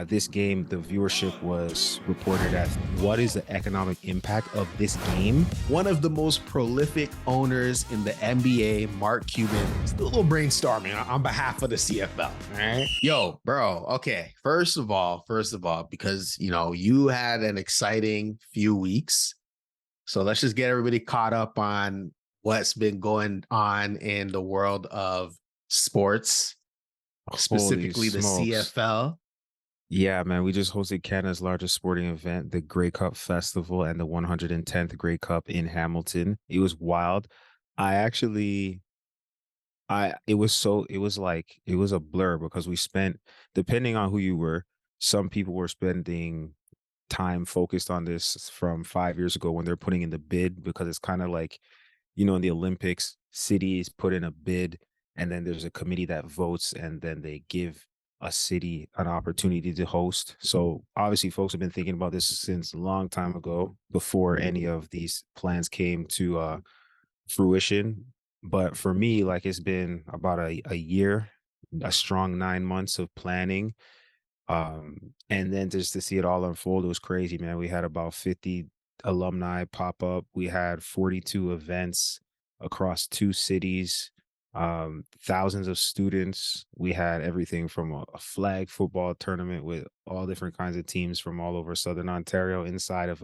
this game, the viewership was reported as what is the economic impact of this game? One of the most prolific owners in the NBA, Mark Cuban, let's do a little brainstorming on behalf of the CFL. All right. Yo, bro. Okay. First of all, because you had an exciting few weeks. So let's just get everybody caught up on what's been going on in the world of sports, Holy specifically the smokes. CFL. Yeah, man, we just hosted Canada's largest sporting event, the Grey Cup Festival and the 110th Grey Cup in Hamilton. It was wild. I actually it was a blur because we spent, depending on who you were, some people were spending time focused on this from 5 years ago when they're putting in the bid, because it's kind of like, in the Olympics, cities put in a bid and then there's a committee that votes and then they give a city an opportunity to host. So obviously folks have been thinking about this since a long time ago, before any of these plans came to fruition. But for me, like, it's been about a year, a strong 9 months of planning. And then just to see it all unfold, it was crazy, man. We had about 50 alumni pop up. We had 42 events across two cities, thousands of students. We had everything from a flag football tournament with all different kinds of teams from all over Southern Ontario inside of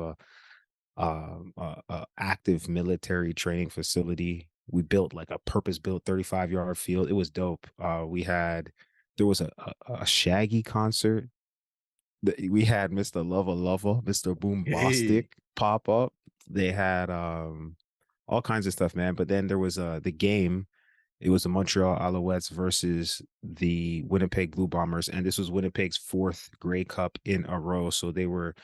a active military training facility. We built like a purpose-built 35-yard field. It was dope. There was a Shaggy concert. We had Mr. Lover Lover, Mr. Boombastic Hey. pop up. They had all kinds of stuff, man. But then there was the game. It was the Montreal Alouettes versus the Winnipeg Blue Bombers, and this was Winnipeg's fourth Grey Cup in a row. So they were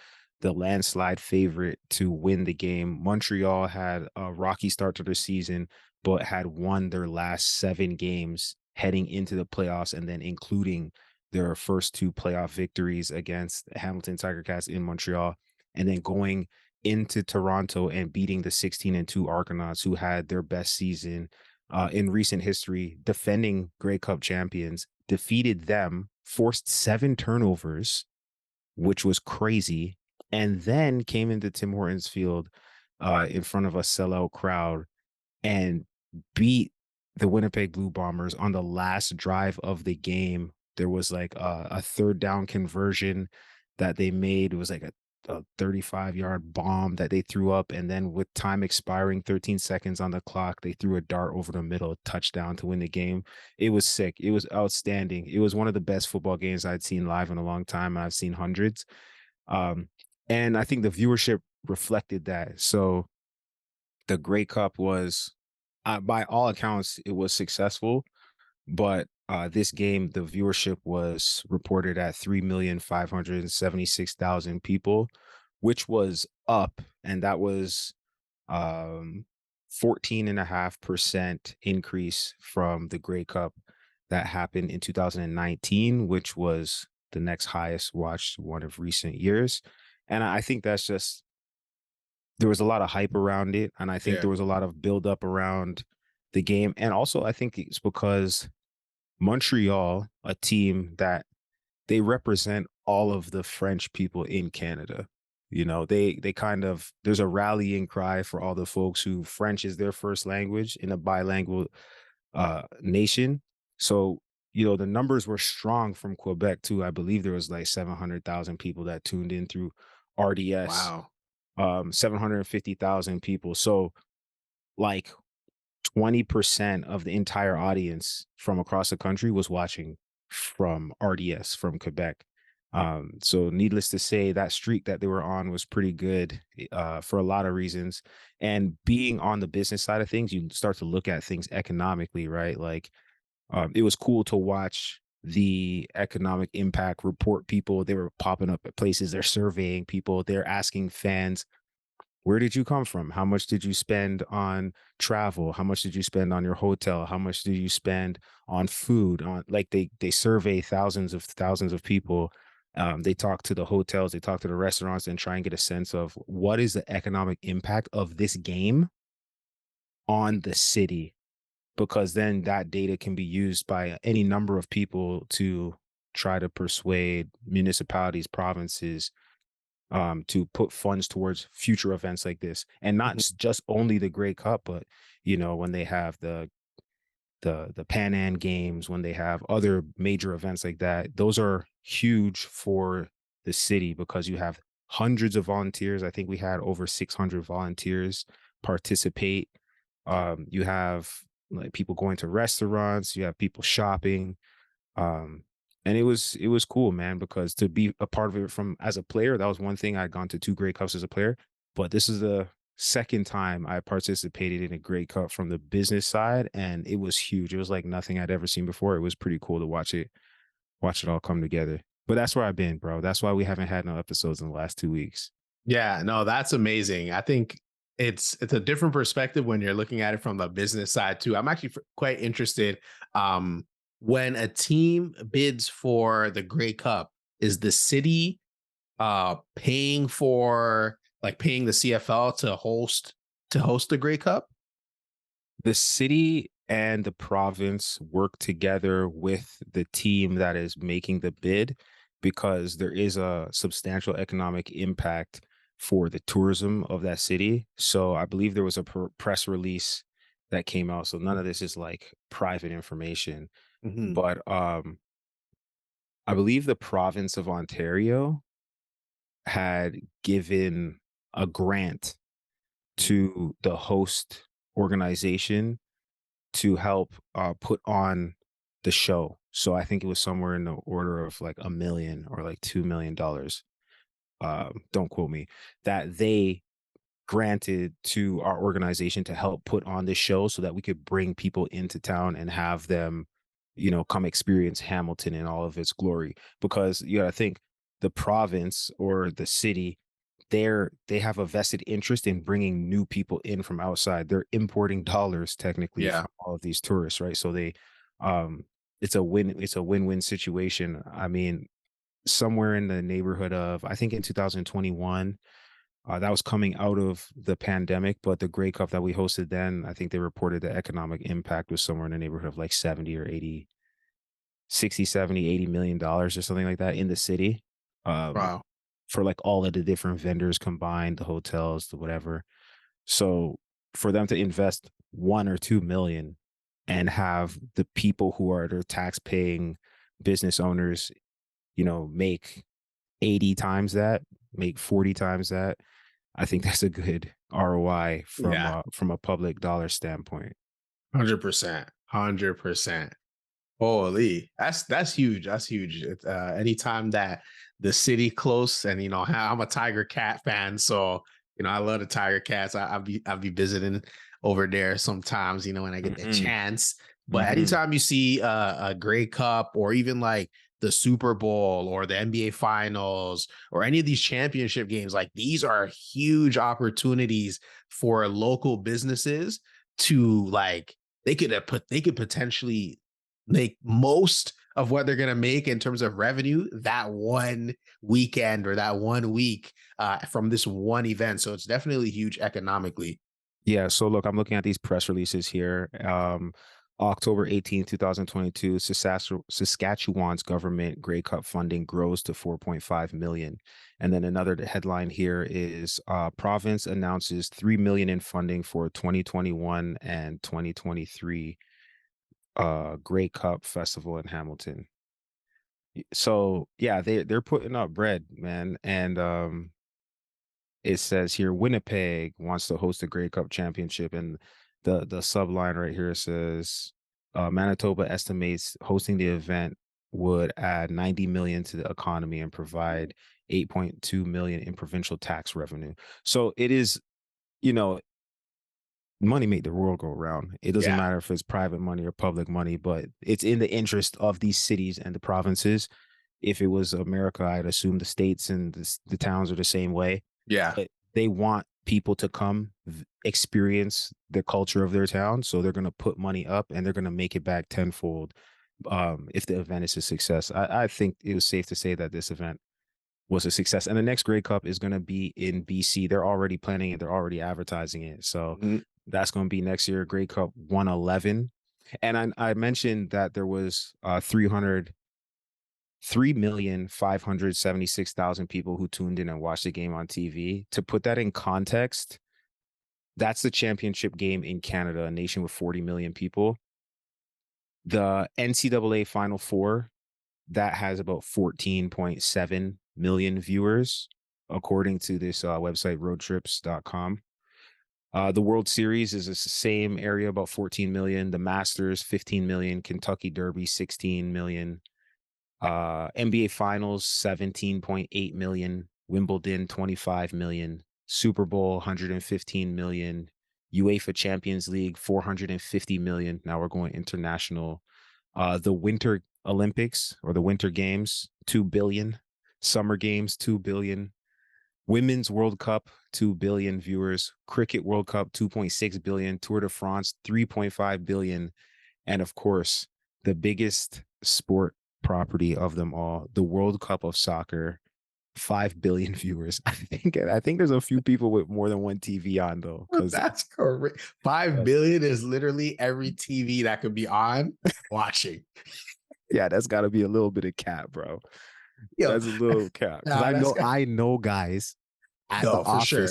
the landslide favorite to win the game. Montreal had a rocky start to their season, but had won their last 7 games heading into the playoffs, and then including their first 2 playoff victories against Hamilton Tiger Cats in Montreal, and then going into Toronto and beating the 16-2 Argonauts, who had their best season in recent history, defending Grey Cup champions, defeated them, forced 7 turnovers, which was crazy, and then came into Tim Hortons Field in front of a sellout crowd and beat the Winnipeg Blue Bombers on the last drive of the game. There was like a third down conversion that they made. It was like a 35-yard bomb that they threw up. And then with time expiring, 13 seconds on the clock, they threw a dart over the middle, touchdown to win the game. It was sick. It was outstanding. It was one of the best football games I'd seen live in a long time. I've seen hundreds. Um, and I think the viewership reflected that. So the Grey Cup was, by all accounts, it was successful, but this game, the viewership was reported at 3,576,000 people, which was up, and that was 14.5% increase from the Grey Cup that happened in 2019, which was the next highest watched one of recent years. And I think that's just, there was a lot of hype around it, and I think Yeah. there was a lot of buildup around the game. And also, I think it's because Montreal, a team that they represent all of the French people in Canada. They kind of, there's a rallying cry for all the folks who French is their first language in a bilingual nation. So, the numbers were strong from Quebec too. I believe there was like 700,000 people that tuned in through RDS, Wow. 750,000 people. So like 20% of the entire audience from across the country was watching from RDS from Quebec. So needless to say, that streak that they were on was pretty good for a lot of reasons. And being on the business side of things, you start to look at things economically, right? Like, it was cool to watch the economic impact report people. They were popping up at places, they're surveying people, they're asking fans, where did you come from? How much did you spend on travel? How much did you spend on your hotel? How much did you spend on food? On, like, they survey thousands of people. They talk to the hotels, they talk to the restaurants, and try and get a sense of what is the economic impact of this game on the city, because then that data can be used by any number of people to try to persuade municipalities, provinces, to put funds towards future events like this, and not Mhm. just only the Grey Cup, but when they have the Pan Am Games, when they have other major events like that, those are huge for the city because you have hundreds of volunteers. I think we had over 600 volunteers participate. You have like people going to restaurants, you have people shopping, and it was cool, man, because to be a part of it from as a player, that was one thing. I'd gone to two Grey Cups as a player, but this is the second time I participated in a Grey Cup from the business side, and it was huge. It was like nothing I'd ever seen before. It was pretty cool to watch it all come together. But that's where I've been, bro. That's why we haven't had no episodes in the last 2 weeks. Yeah, no, that's amazing. I think it's a different perspective when you're looking at it from the business side too. I'm actually quite interested. Um, when a team bids for the Grey Cup, is the city paying for like paying the CFL to host the Grey Cup? The city and the province work together with the team that is making the bid because there is a substantial economic impact for the tourism of that city. So I believe there was a press release that came out. So none of this is like private information, Mhm. but I believe the province of Ontario had given a grant to the host organization to help put on the show. So I think it was somewhere in the order of like 1 million or like $2 million. Don't quote me. That they granted to our organization to help put on this show so that we could bring people into town and have them, come experience Hamilton in all of its glory. Because you got to think the province or the city, they have a vested interest in bringing new people in from outside. They're importing dollars technically Yeah. from all of these tourists, right? So um, it's a win-win situation. I mean, somewhere in the neighborhood of, I think in 2021, that was coming out of the pandemic, but the Grey Cup that we hosted then, I think they reported the economic impact was somewhere in the neighborhood of like 70 or 80, 60, 70, $80 million or something like that in the city. Um, Wow. for like all of the different vendors combined, the hotels, the whatever. So for them to invest 1 or 2 million and have the people who are their tax paying business owners, make 80 times that, make 40 times that, I think that's a good ROI Yeah. from a public dollar standpoint. 100%. 100%. Holy, that's huge. That's huge. Anytime that the city close, and I'm a Tiger Cat fan, so I love the Tiger Cats. I'll be visiting over there sometimes, when I get the Mhm, chance. But mhm. anytime you see a Grey Cup or even like the Super Bowl or the NBA Finals or any of these championship games, like these are huge opportunities for local businesses to like they could potentially make most of what they're going to make in terms of revenue that one weekend or that one week from this one event. So it's definitely huge economically. Yeah, so look, I'm looking at these press releases here. October 18th, 2022, Saskatchewan's government Grey Cup funding grows to 4.5 million. And then another headline here is province announces 3 million in funding for 2021 and 2023 Grey Cup Festival in Hamilton. So yeah, they're putting up bread, man. And it says here Winnipeg wants to host a Grey Cup championship, and the subline right here says Manitoba estimates hosting the event would add 90 million to the economy and provide 8.2 million in provincial tax revenue. So it is, you know, money make the world go round. It doesn't Yeah. matter if it's private money or public money, but it's in the interest of these cities and the provinces. If it was America, I'd assume the states and the towns are the same way, Yeah. but they want people to come experience the culture of their town. So they're going to put money up and they're going to make it back tenfold if the event is a success. I think it was safe to say that this event was a success. And the next Grey Cup is going to be in BC. They're already planning it, they're already advertising it. So Mhm. that's going to be next year, Grey Cup 111. And I mentioned that there was 300 3,576,000 people who tuned in and watched the game on TV. To put that in context, that's the championship game in Canada, a nation with 40 million people. The NCAA Final Four, that has about 14.7 million viewers, according to this website, roadtrips.com. The World Series is the same area, about 14 million. The Masters, 15 million. Kentucky Derby, 16 million. NBA Finals, 17.8 million. Wimbledon, 25 million. Super Bowl, 115 million. UEFA Champions League, 450 million. Now we're going international. The Winter Olympics or the Winter Games, 2 billion. Summer Games, 2 billion. Women's World Cup, 2 billion viewers. Cricket World Cup, 2.6 billion. Tour de France, 3.5 billion. And of course, the biggest sport property of them all, the World Cup of Soccer, 5 billion viewers. I think there's a few people with more than one TV on though. Because That's correct. 5 billion is literally every TV that could be on watching. yeah, that's got to be a little bit of cap, bro. Yo, That's a little cap. Because I know guys at the for sure.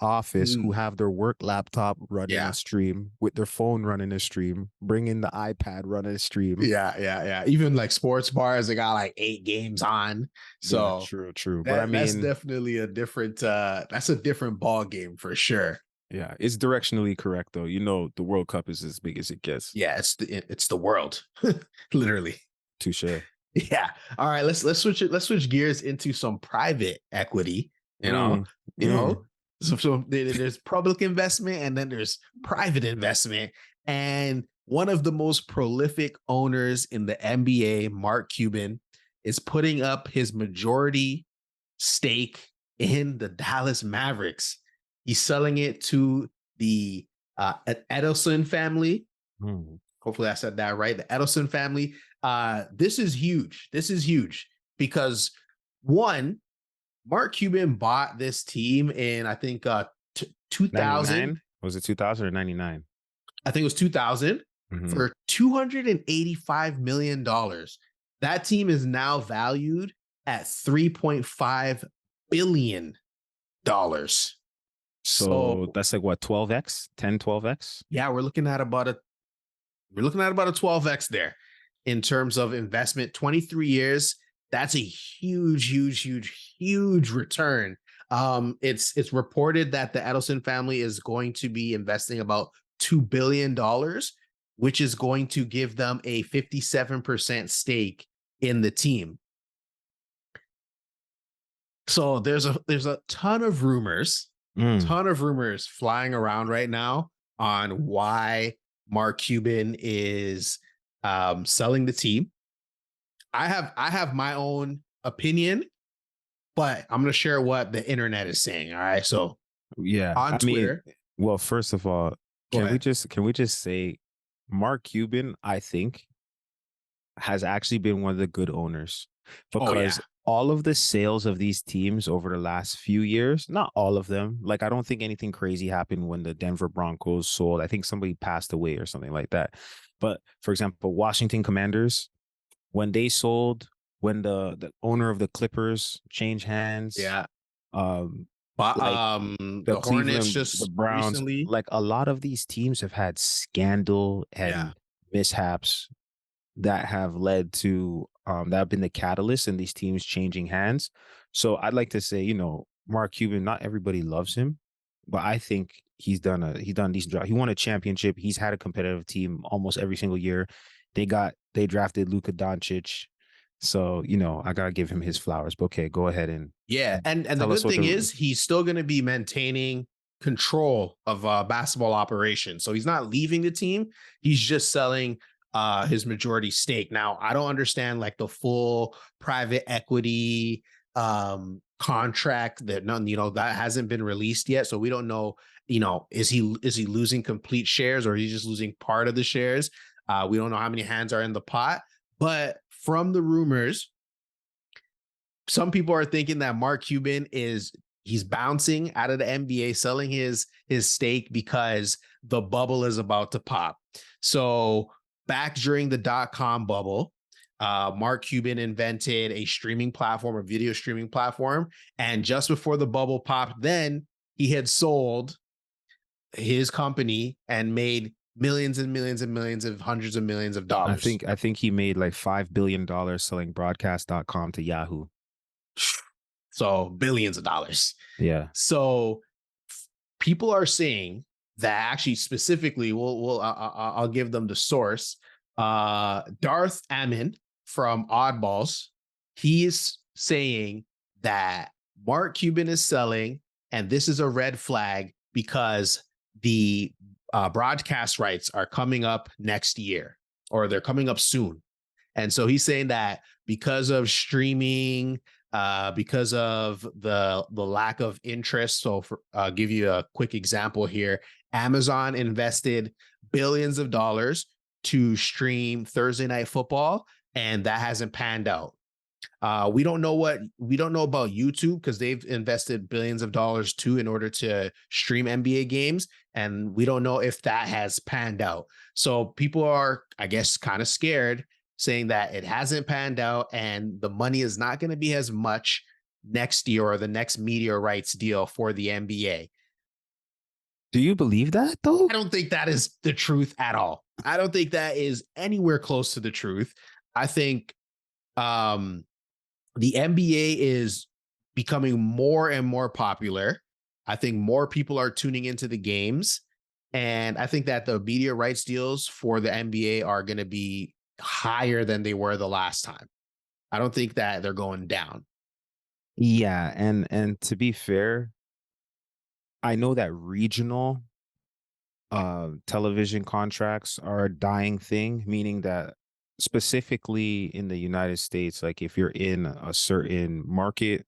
office who have their work laptop running Yeah. a stream, with their phone running a stream, bringing the iPad running a stream. Yeah. Even like sports bars, they got like 8 games on. So yeah, true. But I mean, that's definitely a different that's a different ball game for sure. Yeah, it's directionally correct though. You know, the World Cup is as big as it gets. Yeah, it's the world. Literally. Touche. Yeah. All right, let's switch gears into some private equity, you know. So there's public investment and then there's private investment. And one of the most prolific owners in the NBA, Mark Cuban, is putting up his majority stake in the Dallas Mavericks. He's selling it to the Adelson family. Hopefully I said that right. The Adelson family. This is huge. This is huge because one, Mark Cuban bought this team in, I think, 2000. Was it 2000 or 99? I think it was 2000 for $285 million. That team is now valued at $3.5 billion. So that's like what, 12x, 10, 12x? Yeah, we're looking at about a 12x there in terms of investment. 23 years. That's a huge return. It's reported that the Adelson family is going to be investing about $2 billion, which is going to give them a 57% stake in the team. So there's a ton of rumors flying around right now on why Mark Cuban is selling the team. I have my own opinion, but I'm going to share what the internet is saying. All right. So yeah, on Twitter. Well, first of all, can we just say Mark Cuban, I think, has actually been one of the good owners because all of the sales of these teams over the last few years, not all of them, like I don't think anything crazy happened when the Denver Broncos sold. I think somebody passed away or something like that. But for example, Washington Commanders, when they sold, when the owner of the Clippers changed hands, the Hornets, just the Browns, recently. like a lot of these teams have had scandal and mishaps that have led to that have been the catalyst in these teams changing hands. So I'd like to say, Mark Cuban, not everybody loves him, but I think he's done a decent job. He won a championship. He's had a competitive team almost every single year. They drafted Luka Doncic. So, I got to give him his flowers. But okay, go ahead and and the good thing is he's still going to be maintaining control of basketball operations. So he's not leaving the team. He's just selling his majority stake. Now, I don't understand like the full private equity contract that that hasn't been released yet. So we don't know, is he losing complete shares or he's just losing part of the shares? We don't know how many hands are in the pot, but from the rumors, some people are thinking that Mark Cuban he's bouncing out of the NBA, selling his stake because the bubble is about to pop. So back during the .com bubble, Mark Cuban invented a streaming platform, a video streaming platform. And just before the bubble popped, then he had sold his company and made millions and millions and millions of hundreds of millions of dollars. I think he made like $5 billion selling broadcast.com to Yahoo. So billions of dollars. Yeah. So people are saying that actually specifically, I'll give them the source. Darth Ammon from Oddballs, he is saying that Mark Cuban is selling, and this is a red flag because the broadcast rights are coming up next year, or they're coming up soon. And so he's saying that because of streaming, because of the lack of interest. So for give you a quick example here, Amazon invested billions of dollars to stream Thursday Night Football, and that hasn't panned out. We don't know about YouTube because they've invested billions of dollars too in order to stream NBA games, and we don't know if that has panned out. So people are, I guess, kind of scared, saying that it hasn't panned out and the money is not going to be as much next year or the next media rights deal for the NBA. Do you believe that though? I don't think that is the truth at all. I don't think that is anywhere close to the truth. I think the NBA is becoming more and more popular. I think more people are tuning into the games. And I think that the media rights deals for the NBA are going to be higher than they were the last time. I don't think that they're going down. Yeah, and to be fair, I know that regional television contracts are a dying thing, meaning that specifically in the United States, like if you're in a certain market,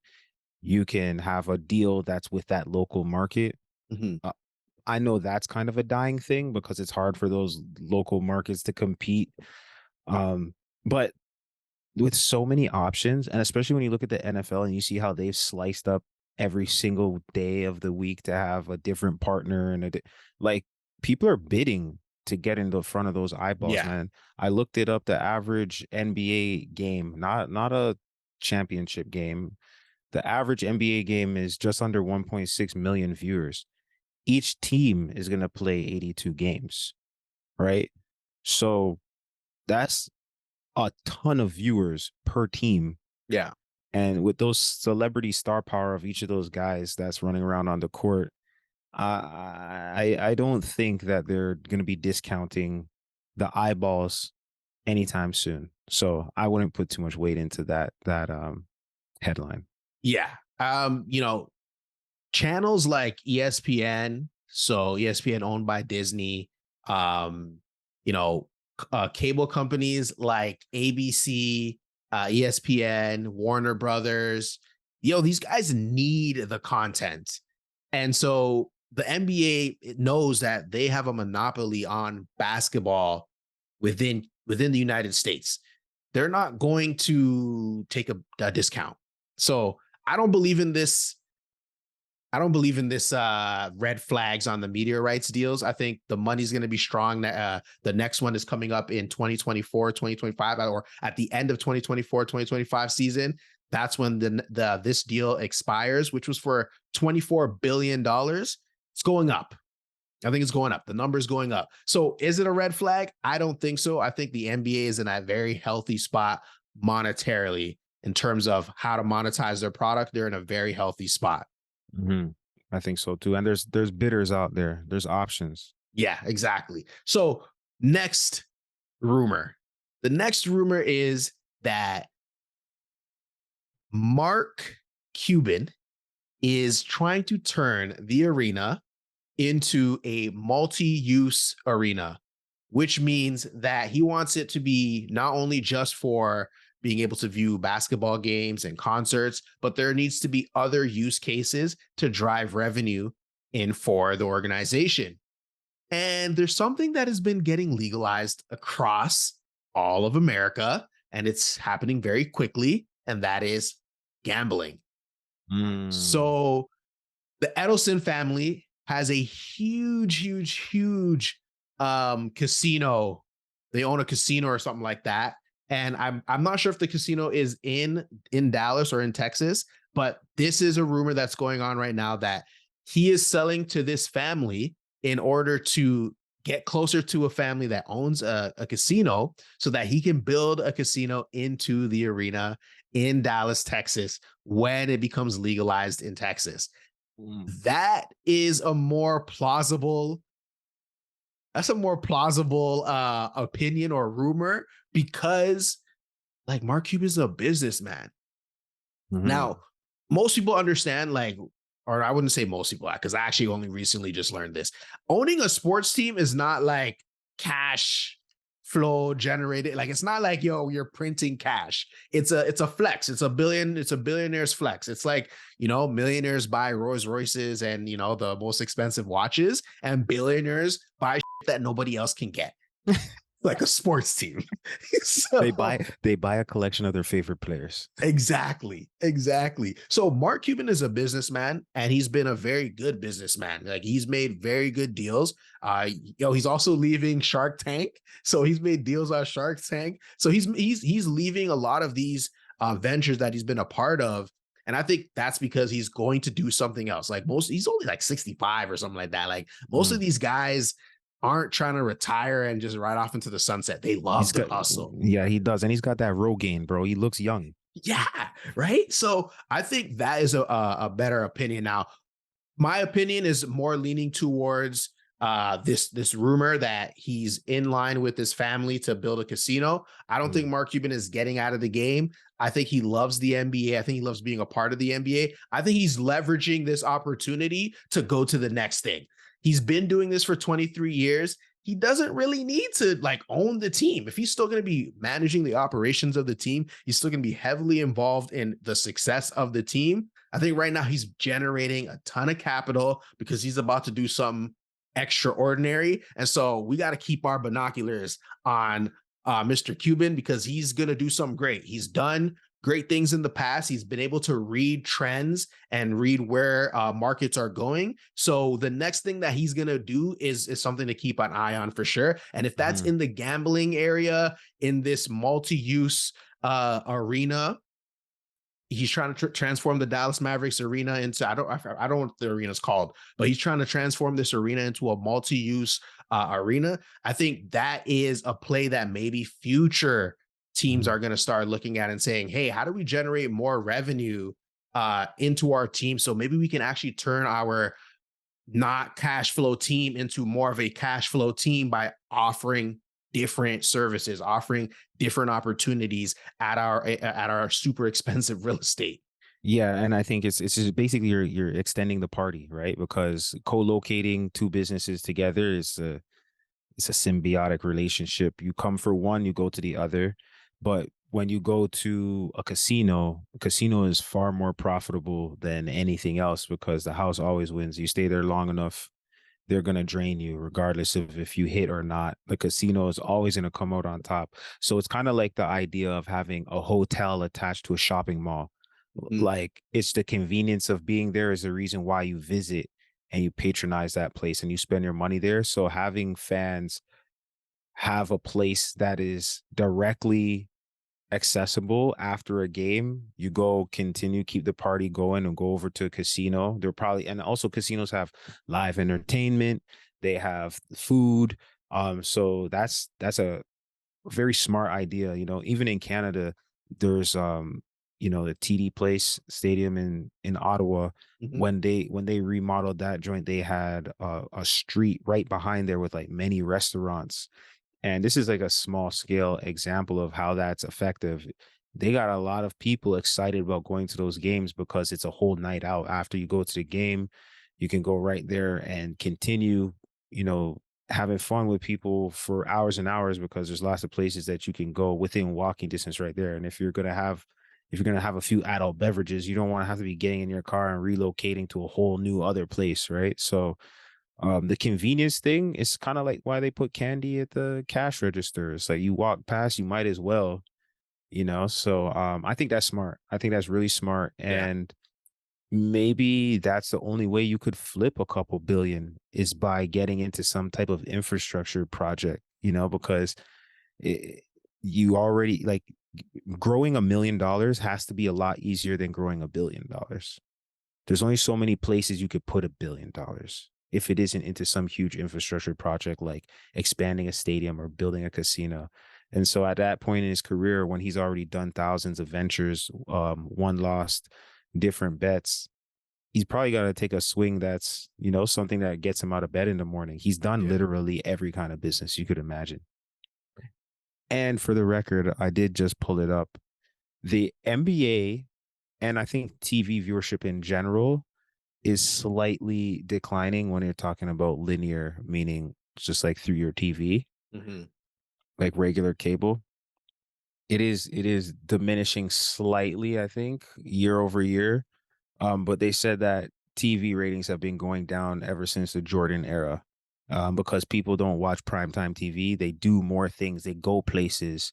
you can have a deal that's with that local market. Mm-hmm. I know that's kind of a dying thing because it's hard for those local markets to compete. But with so many options, and especially when you look at the NFL and you see how they've sliced up every single day of the week to have a different partner and like people are bidding to get in the front of those eyeballs, Yeah. man. I looked it up, the average NBA game, not a championship game. The average NBA game is just under 1.6 million viewers. Each team is going to play 82 games, right? So that's a ton of viewers per team. Yeah. And with those celebrity star power of each of those guys that's running around on the court, I don't think that they're going to be discounting the eyeballs anytime soon. So I wouldn't put too much weight into that headline. Yeah. Channels like ESPN, so ESPN owned by Disney, cable companies like ABC, ESPN, Warner Brothers, these guys need the content. And so the NBA knows that they have a monopoly on basketball within the United States. They're not going to take a discount. So I don't believe in this red flags on the media rights deals. I think the money's going to be strong. The next one is coming up in 2024, 2025, or at the end of 2024, 2025 season. That's when this deal expires, which was for $24 billion. It's going up. I think it's going up. The number's going up. So is it a red flag? I don't think so. I think the NBA is in a very healthy spot monetarily in terms of how to monetize their product. They're in a very healthy spot. Mm-hmm. I think so too. And there's bidders out there. There's options. Yeah, exactly. So next rumor. The next rumor is that Mark Cuban is trying to turn the arena into a multi-use arena, which means that he wants it to be not only just for being able to view basketball games and concerts, but there needs to be other use cases to drive revenue in for the organization. And there's something that has been getting legalized across all of America, and it's happening very quickly, and that is gambling. So the Adelson family has a huge casino. They own a casino or something like that. and I'm not sure if the casino is in Dallas or in Texas, but this is a rumor that's going on right now that he is selling to this family in order to get closer to a family that owns a casino so that he can build a casino into the arena in Dallas, Texas, when it becomes legalized in Texas. Mm. That is a more plausible opinion or rumor because like Mark Cuban is a businessman. Mhm. Now, most people understand, like, or I wouldn't say most people, because I actually only recently just learned this. Owning a sports team is not like cash flow generated. Like it's not like, yo, you're printing cash. It's a flex. It's a billionaire's flex. It's like, millionaires buy Rolls Royces and the most expensive watches, and billionaires buy shit that nobody else can get. Like a sports team. They So buy a collection of their favorite players. exactly. Exactly. So Mark Cuban is a businessman and he's been a very good businessman. Like he's made very good deals. He's also leaving Shark Tank. So he's made deals on Shark Tank. So he's leaving a lot of these ventures that he's been a part of. And I think that's because he's going to do something else. Like he's only like 65 or something like that. Like most of Mm. these guys aren't trying to retire and just ride off into the sunset. They He's love the got hustle. Yeah, he does, and he's got that Rogaine, bro. He looks young. Yeah, right. So I think that is a better opinion. Now, my opinion is more leaning towards this rumor that he's in line with his family to build a casino. I don't think Mm. Mark Cuban is getting out of the game. I think he loves the NBA. I think he loves being a part of the NBA. I think he's leveraging this opportunity to go to the next thing. He's been doing this for 23 years. He doesn't really need to like own the team. If he's still going to be managing the operations of the team, he's still going to be heavily involved in the success of the team. I think right now he's generating a ton of capital because he's about to do something extraordinary. And so we got to keep our binoculars on Mr. Cuban because he's going to do something great. He's done great things in the past. He's been able to read trends and read where markets are going. So the next thing that he's going to do is something to keep an eye on for sure. And if that's Mhm. in the gambling area, in this multi-use arena, he's trying to transform the Dallas Mavericks arena into I don't know what the arena is called, but he's trying to transform this arena into a multi-use arena. I think that is a play that maybe future teams Mhm. are going to start looking at and saying, "Hey, how do we generate more revenue into our team so maybe we can actually turn our not cash flow team into more of a cash flow team by offering different services, offering different opportunities at our super expensive real estate." Yeah, and I think it's just basically you're extending the party, right? Because co-locating two businesses together is a it's a symbiotic relationship. You come for one, you go to the other. But when you go to a casino is far more profitable than anything else because the house always wins. You stay there long enough, they're going to drain you regardless of if you hit or not. The casino is always going to come out on top. So it's kind of like the idea of having a hotel attached to a shopping mall. Mhm. Like it's the convenience of being there is the reason why you visit and you patronize that place and you spend your money there. So having fans have a place that is directly accessible after a game, you go continue, keep the party going and go over to a casino. They're probably, and also casinos have live entertainment, they have food. So that's a very smart idea. Even in Canada, there's the TD Place Stadium in Ottawa. Mhm. When they remodeled that joint, they had a street right behind there with like many restaurants, and this is like a small scale example of how that's effective. They got a lot of people excited about going to those games because it's a whole night out. After you go to the game, you can go right there and continue, you know, having fun with people for hours and hours because there's lots of places that you can go within walking distance right there. And if you're gonna have a few adult beverages, you don't want to have to be getting in your car and relocating to a whole new other place, right? So the convenience thing is kind of like why they put candy at the cash register. It's like you walk past, you might as well. So I think that's smart. I think that's really smart. Yeah. And maybe that's the only way you could flip a couple billion is by getting into some type of infrastructure project, because you already like growing $1 million has to be a lot easier than growing $1 billion. There's only so many places you could put $1 billion if it isn't into some huge infrastructure project like expanding a stadium or building a casino. And so at that point in his career, when he's already done thousands of ventures, won, lost, different bets, he's probably got to take a swing that's, something that gets him out of bed in the morning. He's done Yeah. literally every kind of business you could imagine. And for the record, I did just pull it up. The NBA and I think TV viewership in general is slightly declining when you're talking about linear, meaning just like through your TV, Mm-hmm. like regular cable. It is diminishing slightly, I think, year over year. But they said that TV ratings have been going down ever since the Jordan era. Because people don't watch primetime TV. They do more things, they go places.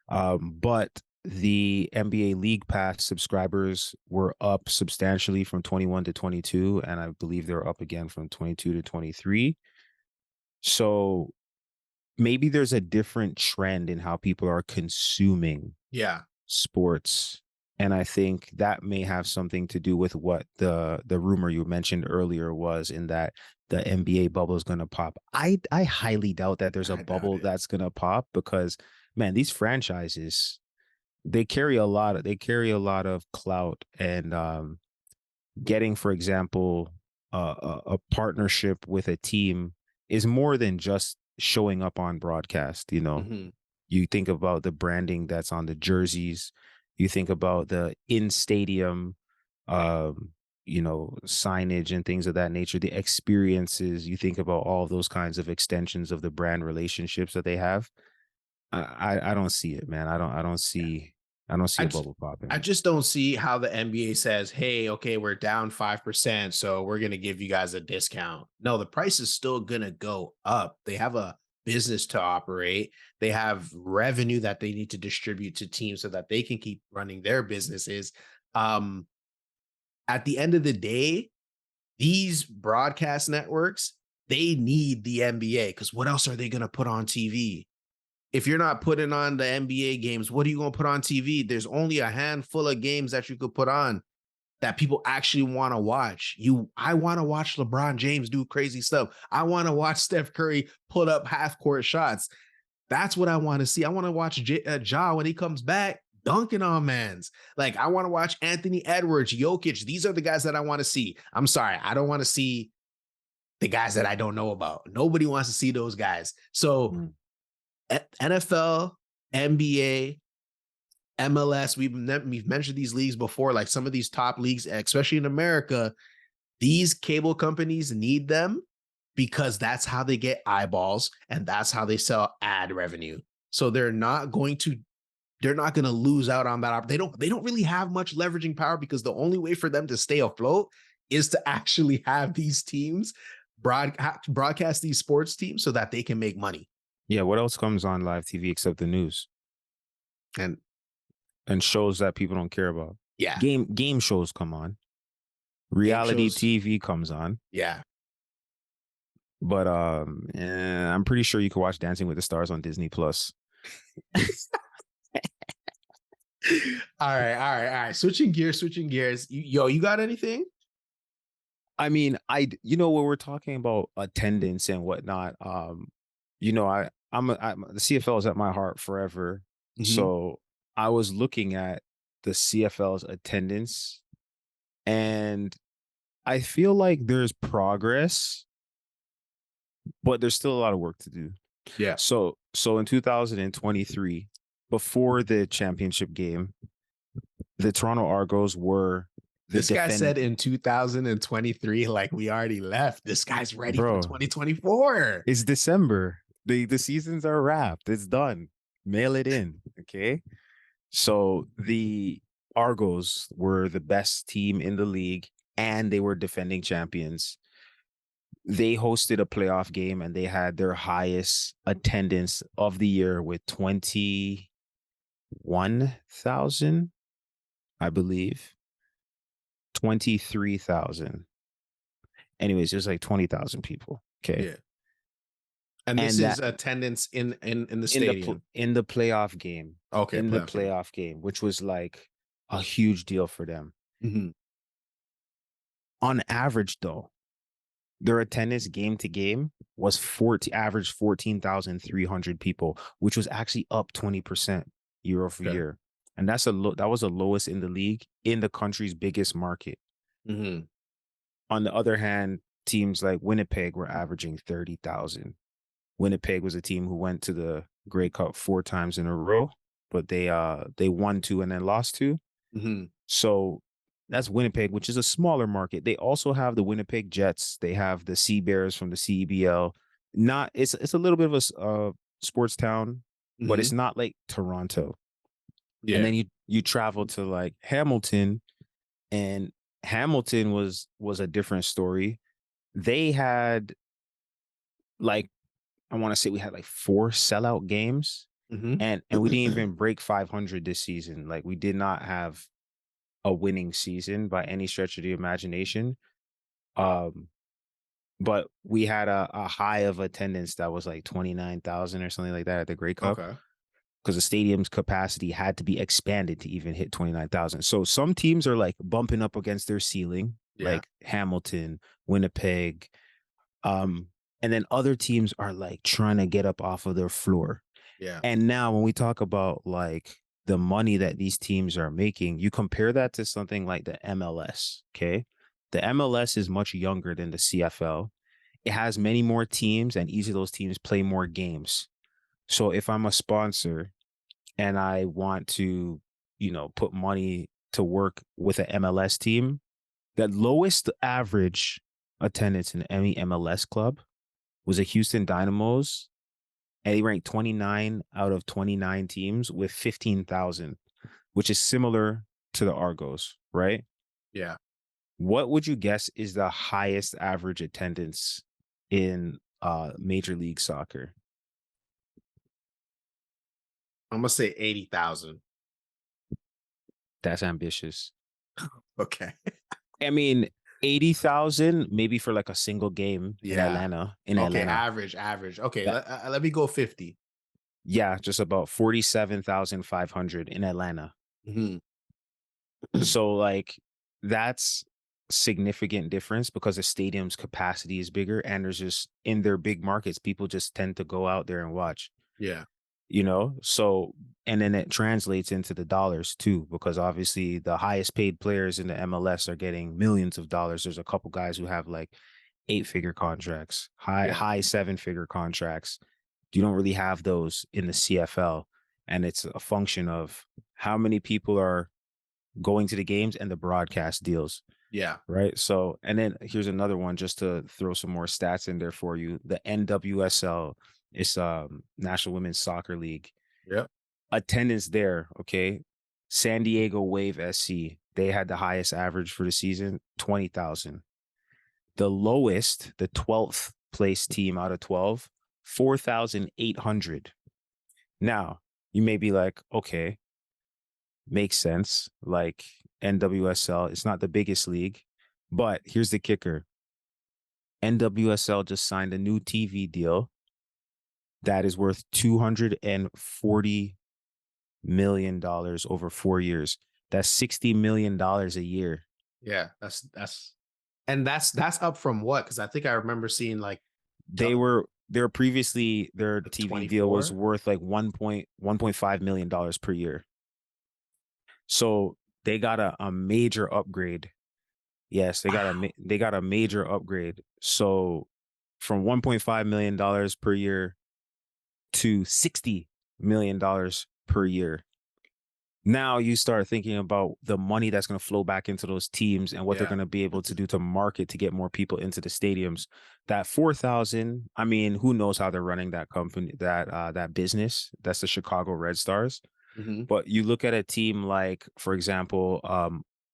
But the NBA League Pass subscribers were up substantially from 21 to 22, and I believe they're up again from 22 to 23. So maybe there's a different trend in how people are consuming Yeah. sports. And I think that may have something to do with what the rumor you mentioned earlier was, in that the NBA bubble is going to pop. I highly doubt that there's a I doubt bubble it. that's going to pop, because man, these franchises, they carry a lot of clout, and getting, for example, a partnership with a team is more than just showing up on broadcast. Mm-hmm. You think about the branding that's on the jerseys, you think about the in stadium, um, signage and things of that nature, the experiences. You think about all those kinds of extensions of the brand relationships that they have. I don't see it, man. I don't see I a just, bubble I popping. just don't see how the NBA says, "Hey, okay, we're down 5%, so we're gonna give you guys a discount." No, the price is still gonna go up. They have a business to operate. They have revenue that they need to distribute to teams so that they can keep running their businesses. Um, at the end of the day, these broadcast networks, they need the NBA, because what else are they gonna put on TV? If you're not putting on the NBA games, what are you going to put on TV? There's only a handful of games that you could put on that people actually want to watch. I want to watch LeBron James do crazy stuff. I want to watch Steph Curry put up half court shots. That's what I want to see. I want to watch Ja when he comes back dunking on mans. Like, I want to watch Anthony Edwards, Jokic. These are the guys that I want to see. I'm sorry, I don't want to see the guys that I don't know about. Nobody wants to see those guys. So Mm. NFL, NBA, MLS, we've mentioned these leagues before, like some of these top leagues, especially in America, these cable companies need them because that's how they get eyeballs and that's how they sell ad revenue. So they're not going to lose out on that. They don't really have much leveraging power, because the only way for them to stay afloat is to actually have these teams broadcast these sports teams so that they can make money. Yeah, what else comes on live TV except the news And and shows that people don't care about? yeah, Game shows come on. game Reality shows. TV comes on. Yeah. But I'm pretty sure you can watch Dancing with the Stars on Disney Plus. All right. Switching gears. You got anything? I mean, when we're talking about attendance and whatnot, the CFL is at my heart forever. Mm-hmm. So I was looking at the CFL's attendance, and I feel like there's progress, but there's still a lot of work to do. Yeah. So in 2023, before the championship game, the Toronto Argos were the This guy said in 2023, like we already left. This guy's ready for bro. 2024. It's December. The seasons are wrapped. It's done. Mail it in. Okay. So the Argos were the best team in the league, and they were defending champions. They hosted a playoff game, and they had their highest attendance of the year with 21,000, I believe. 23,000. Anyways, it was like 20,000 people. Okay. Yeah. And this and is that attendance in the in the stadium. in the playoff game, Okay, in the playoff game. playoff game, which was like a huge deal for them. Mhm. On average, though, their attendance game to game was 40 average 14,300 people, which was actually up 20% year over Okay. year. And that was the lowest in the league in the country's biggest market. Mhm. On the other hand, teams like Winnipeg were averaging 30,000. Winnipeg was a team who went to the Grey Cup 4 times in a row, but they won 2 and then lost 2. Mhm. So that's Winnipeg, which is a smaller market. They also have the Winnipeg Jets. They have the Sea Bears from the CEBL. Not it's a little bit of a sports town, but it's Mhm. not like Toronto. And Yeah. then you travel to like Hamilton, and Hamilton was a different story. They had like I want to say we had like 4 sellout games, Mhm. and we didn't even break 500 this season. Like we did not have a winning season by any stretch of the imagination. Um, but we had a high of attendance that was like 29,000 or something like that at the Grey Cup Okay. because the stadium's capacity had to be expanded to even hit 29,000. So some teams are like bumping up against their ceiling, Yeah. like Hamilton, Winnipeg. Um, and then other teams are like trying to get up off of their floor. Yeah. And now when we talk about like the money that these teams are making, you compare that to something like the MLS, okay? The MLS is much younger than the CFL. It has many more teams and each of those teams play more games. So if I'm a sponsor and I want to, put money to work with an MLS team, the lowest average attendance in any MLS club was a Houston Dynamos, and they ranked 29 out of 29 teams with 15,000, which is similar to the Argos, right? Yeah. What would you guess is the highest average attendance in Major League Soccer? I'm gonna say 80,000. That's ambitious. Okay. I mean, 80,000 maybe for like a single game in Yeah. Atlanta. In Okay, Atlanta. average. Okay, That, let me go 50. yeah, just about 47,500 in Atlanta. Mhm. So like that's significant difference because the stadium's capacity is bigger and there's just in their big markets, people just tend to go out there and watch, Yeah. So and then it translates into the dollars too, because obviously the highest paid players in the MLS are getting millions of dollars. There's a couple guys who have like 8-figure contracts, Yeah. high 7-figure contracts. You don't really have those in the CFL. And it's a function of how many people are going to the games and the broadcast deals, Yeah. right? So, and then here's another one just to throw some more stats in there for you. The NWSL is National Women's Soccer League. Yep. Attendance there, okay? San Diego Wave SC, they had the highest average for the season, 20,000. The lowest, the 12th place team out of 12, 4,800. Now, you may be like, okay, makes sense. Like NWSL, it's not the biggest league, but here's the kicker. NWSL just signed a new TV deal that is worth $240 million over 4 years. That's $60 million a year. Yeah. That's up from what? Because I think I remember seeing like They were previously their TV deal was 24. worth like $1.5 million per year. So they got a major upgrade. Yes, Wow. they got a major upgrade. So from $1.5 million per year to $60 million per year. Now you start thinking about the money that's going to flow back into those teams and what they're Yeah. going to be able to do to market to get more people into the stadiums. That 4,000, I mean, who knows how they're running that company, that business? That's the Chicago Red Stars. Mhm. But you look at a team like, for example,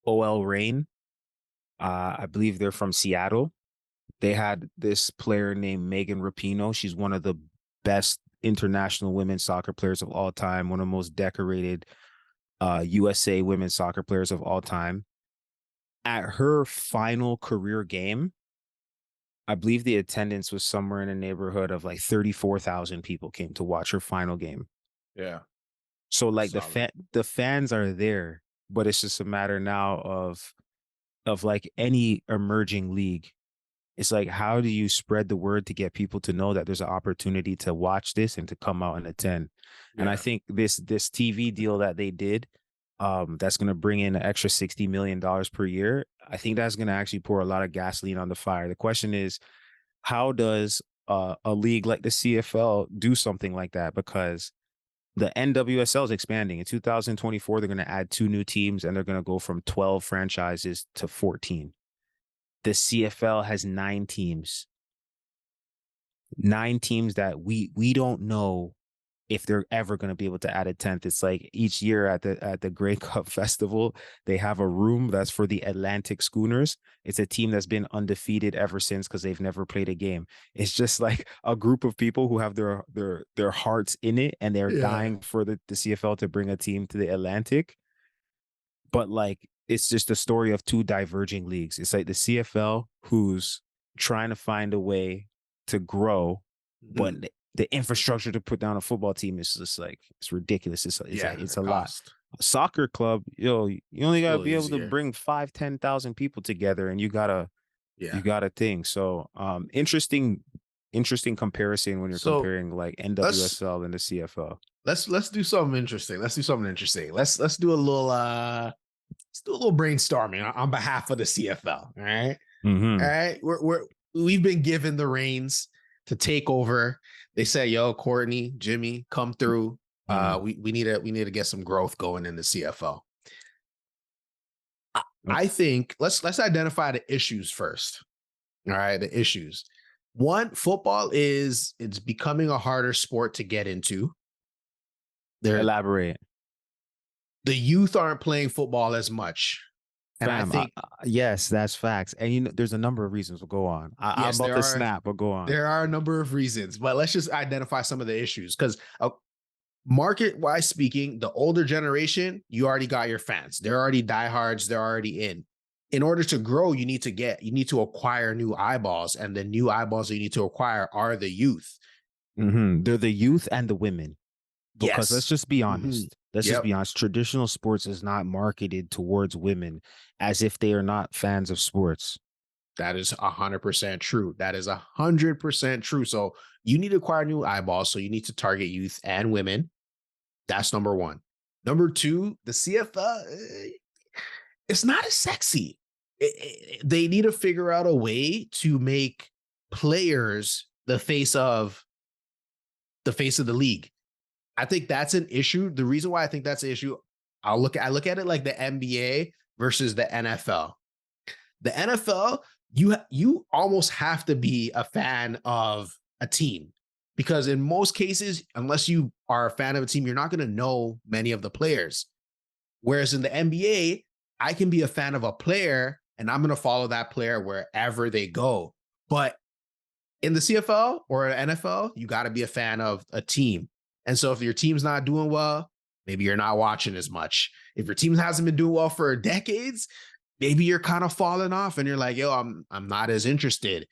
OL Reign. I believe they're from Seattle. They had this player named Megan Rapinoe. She's one of the best international women's soccer players of all time, one of the most decorated USA women's soccer players of all time. At her final career game, I believe the attendance was somewhere in the neighborhood of like 34,000 people came to watch her final game. Yeah, So like solid. the fans are there, but it's just a matter now of like any emerging league. It's like, how do you spread the word to get people to know that there's an opportunity to watch this and to come out and attend? And I Yeah. think this TV deal that they did, that's going to bring in an extra $60 million per year. I think that's going to actually pour a lot of gasoline on the fire. The question is, how does a league like the CFL do something like that? Because the NWSL is expanding. In 2024, they're going to add 2 new teams and they're going to go from 12 franchises to 14. The CFL has 9 teams, 9 teams that we don't know if they're ever going to be able to add a 10th. It's like each year at the Grey Cup Festival, they have a room that's for the Atlantic Schooners. It's a team that's been undefeated ever since because they've never played a game. It's just like a group of people who have their hearts in it and they're Yeah. dying for the CFL to bring a team to the Atlantic. But like it's just a story of 2 diverging leagues. It's like the CFL who's trying to find a way to grow, but Mhm. the infrastructure to put down a football team is just like it's ridiculous. Yeah, It's it a lot. cost. A soccer club, you only A gotta little be able to easier. bring 5, 10,000 people together, and you Yeah. got a thing. So interesting comparison when you're So comparing like let's NWSL and the CFL. let's do something interesting. Let's do something interesting. Let's do a little let's do a little brainstorming on behalf of the CFL. All right. All Mm-hmm. right. We've been given the reins to take over. They say, yo, Courtney, Jimmy, come through. Mm. We need to get some growth going in the CFL. I think let's identify the issues first. All right, the issues. One, football it's becoming a harder sport to get into. There, Elaborate. the youth aren't playing football as much, and I Fam, think yes, that's facts. And there's a number of reasons. But go on. I'm yes, about to snap, but go on. there are a number of reasons, but let's just identify some of the issues because market wise speaking, the older generation, you already got your fans. They're already diehards. They're already in. In order to grow, you need to acquire new eyeballs, and the new eyeballs you need to acquire are the youth. They're the youth and the women. Because let's Yes. just be Mhm. honest. Let's just Yep. be honest. Traditional sports is not marketed towards women as if they are not fans of sports. That is 100% true. That is 100% true. So you need to acquire new eyeballs. So you need to target youth and women. That's number one. Number two, the CFL, it's not as sexy. They need to figure out a way to make players the face of the league. I think that's an issue. The reason why I think that's an issue, I look at it like the NBA versus the NFL. The NFL, you almost have to be a fan of a team because in most cases, unless you are a fan of a team, you're not going to know many of the players. Whereas in the NBA, I can be a fan of a player and I'm going to follow that player wherever they go. But in the CFL or NFL, you got to be a fan of a team. And so if your team's not doing well, maybe you're not watching as much. If your team hasn't been doing well for decades, maybe you're kind of falling off and you're like, yo, I'm not as interested.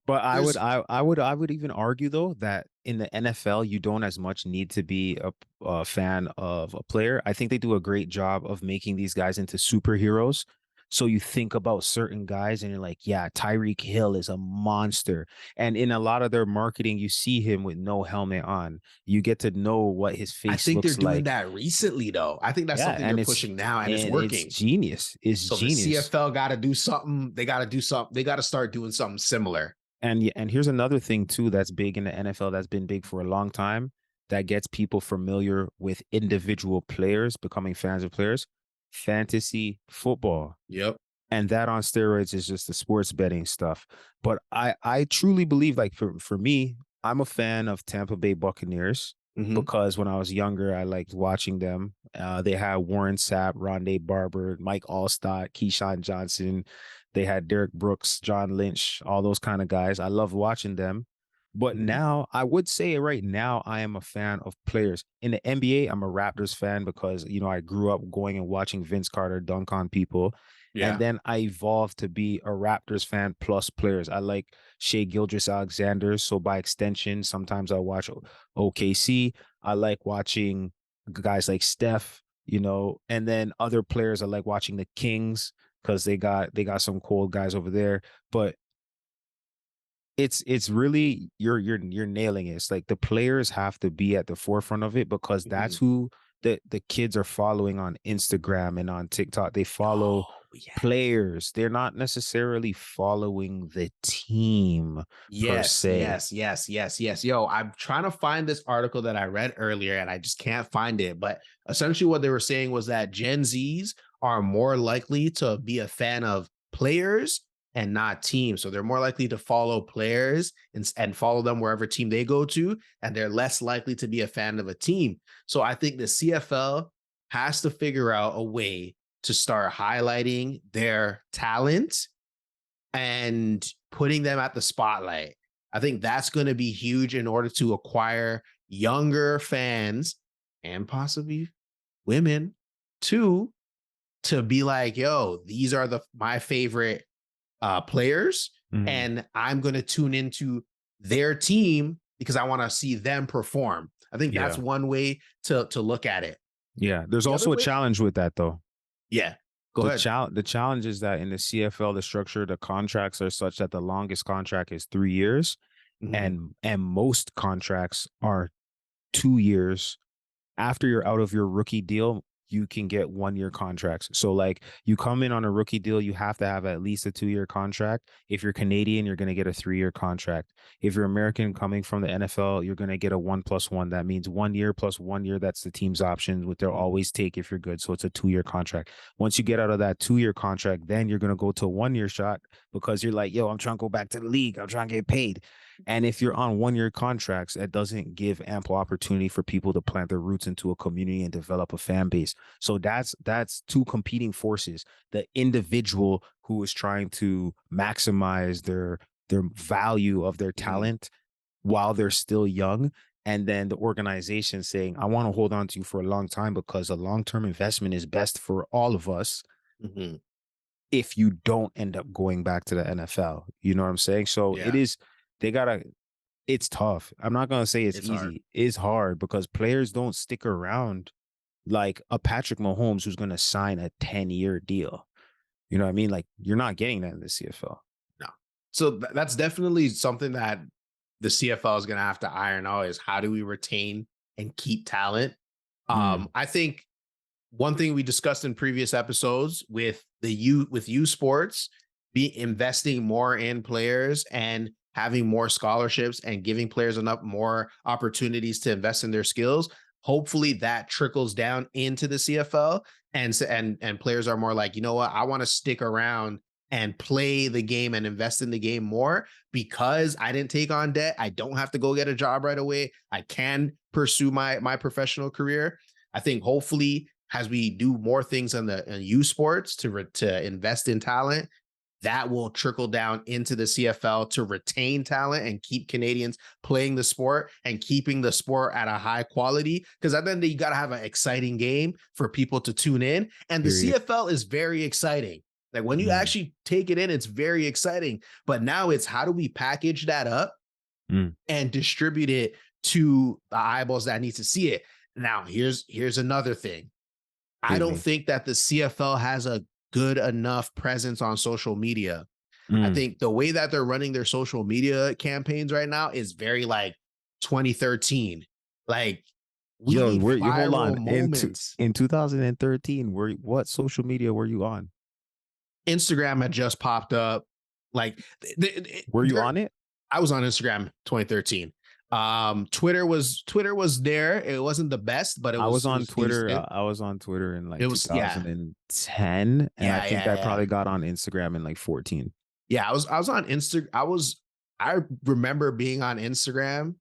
But There's I would even argue though that in the NFL you don't as much need to be a fan of a player. I think they do a great job of making these guys into superheroes. So you think about certain guys and you're like, yeah, Tyreek Hill is a monster. And in a lot of their marketing, you see him with no helmet on. You get to know what his I face think they're looks doing like. that recently though. I think that's Yeah, something they're pushing now and it's it's working. genius. It's So the genius. CFL got to do something. They got to do something. They got to start doing something similar. And here's another thing too that's big in the NFL that's been big for a long time that gets people familiar with individual players becoming fans of players, fantasy football. Yep. And that on steroids is just the sports betting stuff. But I truly believe like for me, I'm a fan of Tampa Bay Buccaneers Mm-hmm. because when I was younger, I liked watching them. They had Warren Sapp, Rondé Barber, Mike Allstott, Keyshawn Johnson. They had Derek Brooks, John Lynch, all those kind of guys. I love watching them. But Mm-hmm. now I would say right now I am a fan of players. In the NBA, I'm a Raptors fan because I grew up going and watching Vince Carter dunk on people. And Yeah. then I evolved to be a Raptors fan plus players. I like Shea Gilgeous-Alexander. So by extension, sometimes I watch OKC. I like watching guys like Steph, and then other players I like watching the Kings because they got some cold guys over there. But it's really you're nailing it. It's like the players have to be at the forefront of it because that's Mhm. who the kids are following on Instagram and on TikTok. They follow Oh, yeah. players. They're not necessarily following the team per Yes, se. yes, yes, yes, yes. Yo, I'm trying to find this article that I read earlier and I just can't find it. But essentially, what they were saying was that Gen Zs are more likely to be a fan of players and not teams. So they're more likely to follow players and follow them wherever team they go to. And they're less likely to be a fan of a team. So I think the CFL has to figure out a way to start highlighting their talent and putting them at the spotlight. I think that's going to be huge in order to acquire younger fans and possibly women too, to be like, yo, these are my favorite players, Mhm. and I'm going to tune into their team because I want to see them perform. I think that's Yeah. one way to look at it. Yeah. There's The other also a way, challenge with that though. yeah, go ahead. The challenge is that in the CFL, the structure, the contracts are such that the longest contract is 3 years, Mhm. and most contracts are 2 years. After you're out of your rookie deal, you can get 1 year contracts. So like you come in on a rookie deal, you have to have at least a 2 year contract. If you're Canadian, you're going to get a 3 year contract. If you're American coming from the NFL, you're going to get a 1+1. That means 1 year plus 1 year. That's the team's option, what they'll always take if you're good. So it's a 2 year contract. Once you get out of that 2 year contract, then you're going to go to a 1 year shot because you're like, yo, I'm trying to go back to the league. I'm trying to get paid. And if you're on 1 year contracts, that doesn't give ample opportunity for people to plant their roots into a community and develop a fan base. So that's two competing forces. The individual who is trying to maximize their value of their Mhm. talent while they're still young. And then the organization saying, I want to hold on to you for a long time because a long-term investment is best for all of us Mhm. if you don't end up going back to the NFL. You know what I'm saying? So Yeah, they gotta, it's tough. I'm not gonna say it's it's hard. easy. It's hard because players don't stick around like a Patrick Mahomes who's gonna sign a 10-year deal. You know what I mean? Like you're not getting that in the CFL. No. So that's definitely something that the CFL is going to have to iron out is how do we retain and keep talent? Mm, I think one thing we discussed in previous episodes with U sports, be investing more in players and having more scholarships and giving players enough more opportunities to invest in their skills. Hopefully that trickles down into the CFL and players are more like, you know what, I want to stick around and play the game and invest in the game more because I didn't take on debt. I don't have to go get a job right away. I can pursue my professional career. I think hopefully as we do more things on the U sports to invest in talent, that will trickle down into the CFL to retain talent and keep Canadians playing the sport and keeping the sport at a high quality. Because at the end, you got to have an exciting game for people to tune in. And the period. CFL is very exciting. Like when you Mm, actually take it in, it's very exciting. But now it's how do we package that up mm, and distribute it to the eyeballs that need to see it? Now, here's another thing. I hit don't me. think that the CFL has a good enough presence on social media. I Mm. think the way that they're running their social media campaigns right now is very like 2013. Like we Yo, need where you hold on. viral moments. In 2013, what social media were you on? Instagram had just popped up. Like Were you on it? I was on Instagram 2013. Twitter was there. It wasn't the best, but I was it on was Twitter. decent. I was on Twitter in It like was yeah. 2010, and I Yeah, think yeah, I yeah. probably got on Instagram in like 14. Yeah, I was on Insta. I remember being on Instagram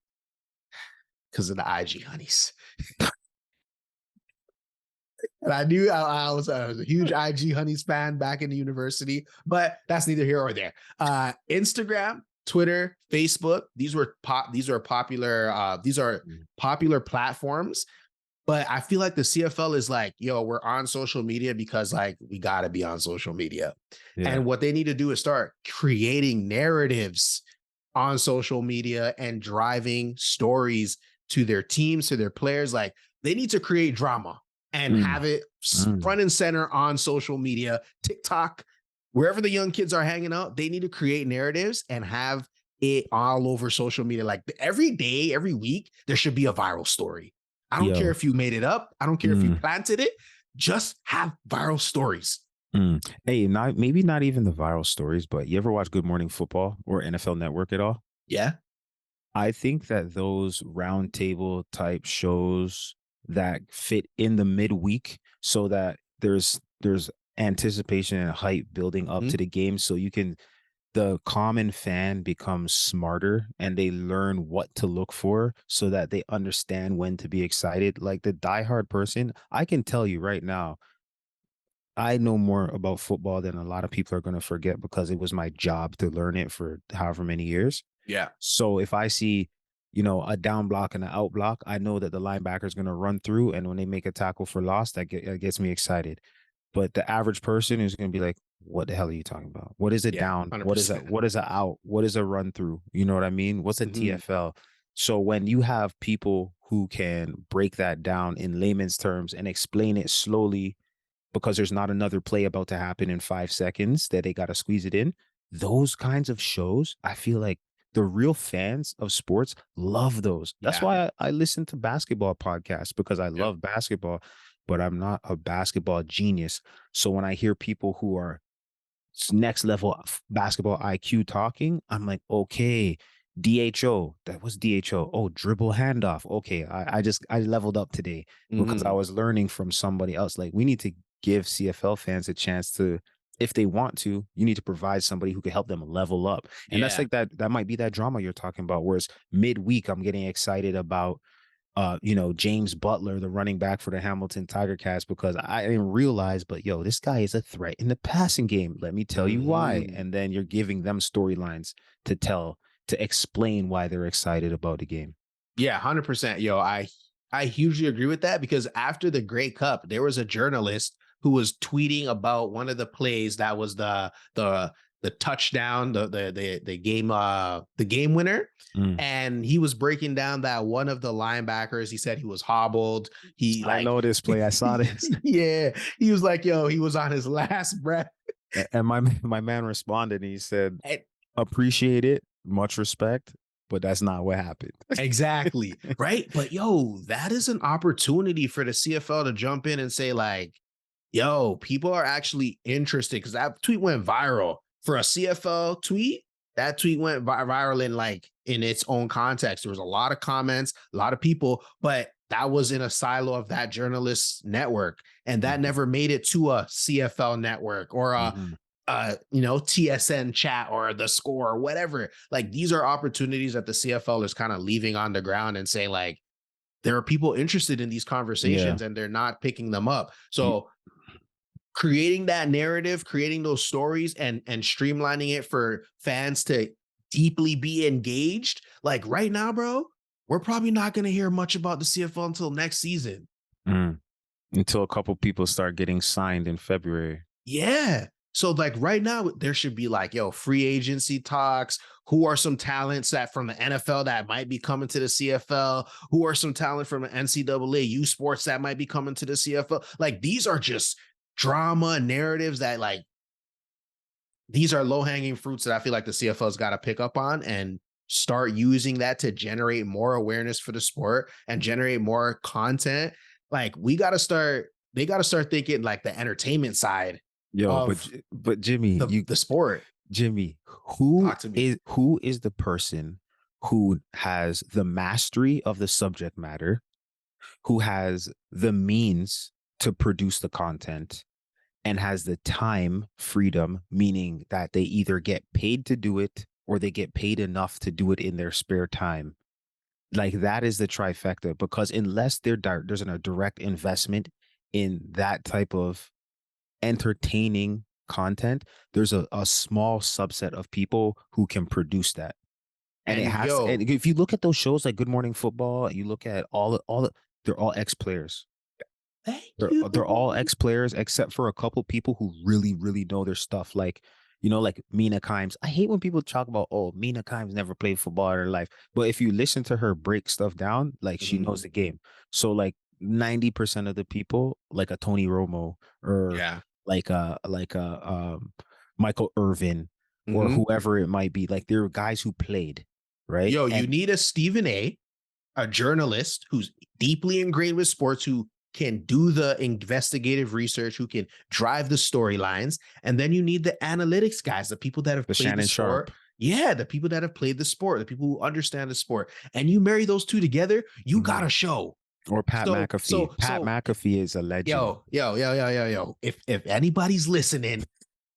because of the IG honeys. And I knew I was a huge IG honeys fan back in the university, but that's neither here or there. Instagram, Twitter, Facebook, these are popular, these are Mm. popular platforms. But I feel like the CFL is like, yo, we're on social media because like we got to be on social media. Yeah. And what they need to do is start creating narratives on social media and driving stories to their teams, to their players. Like they need to create drama and Mm, have it mm. front and center on social media, TikTok, wherever the young kids are hanging out. They need to create narratives and have it all over social media. Like every day, every week, there should be a viral story. I don't care Yo. if you made it up. I don't care if you Mm, planted it. Just have viral stories. mm. Hey, not maybe not even the viral stories, but you ever watch Good Morning Football or NFL Network at all? Yeah. I think that those roundtable type shows that fit in the midweek so that there's anticipation and hype building up Mhm. to the game so you can the common fan becomes smarter and they learn what to look for so that they understand when to be excited. Like the diehard person, I can tell you right now, I know more about football than a lot of people are going to forget because it was my job to learn it for however many years. Yeah. So if I see, a down block and an out block, I know that the linebacker is going to run through, and when they make a tackle for loss, that gets me excited. But the average person is going to be like, "What the hell are you talking about? What is a Yeah. down? What is that? 100%. What is a out? What is a run through? You know what I mean? What's a Mhm. TFL?" So when you have people who can break that down in layman's terms and explain it slowly because there's not another play about to happen in 5 seconds that they got to squeeze it in. Those kinds of shows, I feel like the real fans of sports love those. That's Yeah. why I listen to basketball podcasts because I Yep. love basketball, but I'm not a basketball genius. So when I hear people who are next level basketball IQ talking, I'm like, okay, DHO, that was DHO. Oh, dribble handoff. Okay, I leveled up today because I Mhm. was learning from somebody else. Like we need to give CFL fans a chance to, if they want to, you need to provide somebody who can help them level up. And that's Yeah. like that might be that drama you're talking about. Whereas midweek, I'm getting excited about James Butler, the running back for the Hamilton Tiger Cats, because I didn't realize, but yo, this guy is a threat in the passing game. Let me tell you why. Mhm. And then you're giving them storylines to tell, to explain why they're excited about the game. Yeah, 100%. Yo, I hugely agree with that because after the Grey Cup, there was a journalist who was tweeting about one of the plays that was the touchdown, the game winner. Mm. And he was breaking down that one of the linebackers, he said he was hobbled. He I like know this play. I saw this. yeah, he was like, yo, he was on his last breath. And my man responded and he said, And appreciate it, much respect, but that's not what happened. exactly. Right. But yo, that is an opportunity for the CFL to jump in and say, like, yo, people are actually interested because that tweet went viral for a CFL tweet. That tweet went viral in like in its own context. There was a lot of comments, a lot of people, but that was in a silo of that journalist network, and that Mhm, never made it to a CFL network or a mhm. TSN chat or the score or whatever. Like these are opportunities that the CFL is kind of leaving on the ground and saying like there are people interested in these Yeah. conversations and they're not picking them up. You, So creating that narrative, creating those stories and streamlining it for fans to deeply be engaged. Like right now, bro, we're probably not going to hear much about the CFL until next season. mm, until a couple people start getting signed in February. Yeah. So like right now, there should be like, yo, free agency talks. Who are some talents that from the NFL that might be coming to the CFL? Who are some talent from the NCAA U Sports that might be coming to the CFL? Like these are just drama narratives that like these are low hanging fruits that I feel like the CFL's got to pick up on and start using that to generate more awareness for the sport and generate more content. Like we got to start, they got to start thinking like the entertainment side Yo, of but Jimmy, the sport. Jimmy, Talk to me. who is the person who has the mastery of the subject matter, who has the means to produce the content, and has the time freedom, meaning that they either get paid to do it or they get paid enough to do it in their spare time. Like that is the trifecta because unless there's a direct investment in that type of entertaining content, there's a small subset of people who can produce that. And it And has to, yo, and if you look at those shows like Good Morning Football, you look at all they're all ex-players. Thank They're all you. ex-players except for a couple people who really, really know their stuff. Like, like Mina Kimes. I hate when people talk about, oh, Mina Kimes never played football in her life. But if you listen to her break stuff down, like she Mhm. knows the game. So like 90% of the people, like a Tony Romo or Yeah. like a Michael Irvin or Mhm. whoever it might be, like they're guys who played, right? Yo, you And need a Stephen a journalist who's deeply ingrained with sports, who can do the investigative research, who can drive the storylines. And then you need the analytics guys, the people that have the played the Shannon sport. Sharp. Yeah, the people that have played the sport, the people who understand the sport. And you marry those two together, you got Mhm. a show. Or Pat So, McAfee. so, Pat so, McAfee is a legend. yo. If anybody's listening,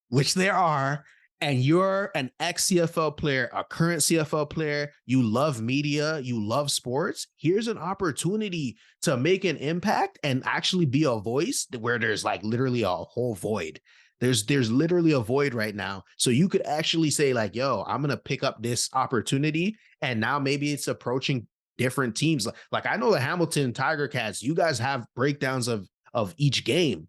which there are, and you're an ex CFL player, a current CFL player, you love media, you love sports, here's an opportunity to make an impact and actually be a voice where there's like literally a whole void. There's literally a void right now. So you could actually say, like, yo, I'm gonna pick up this opportunity. And now maybe it's approaching different teams. Like I know the Hamilton Tiger Cats, you guys have breakdowns of each game.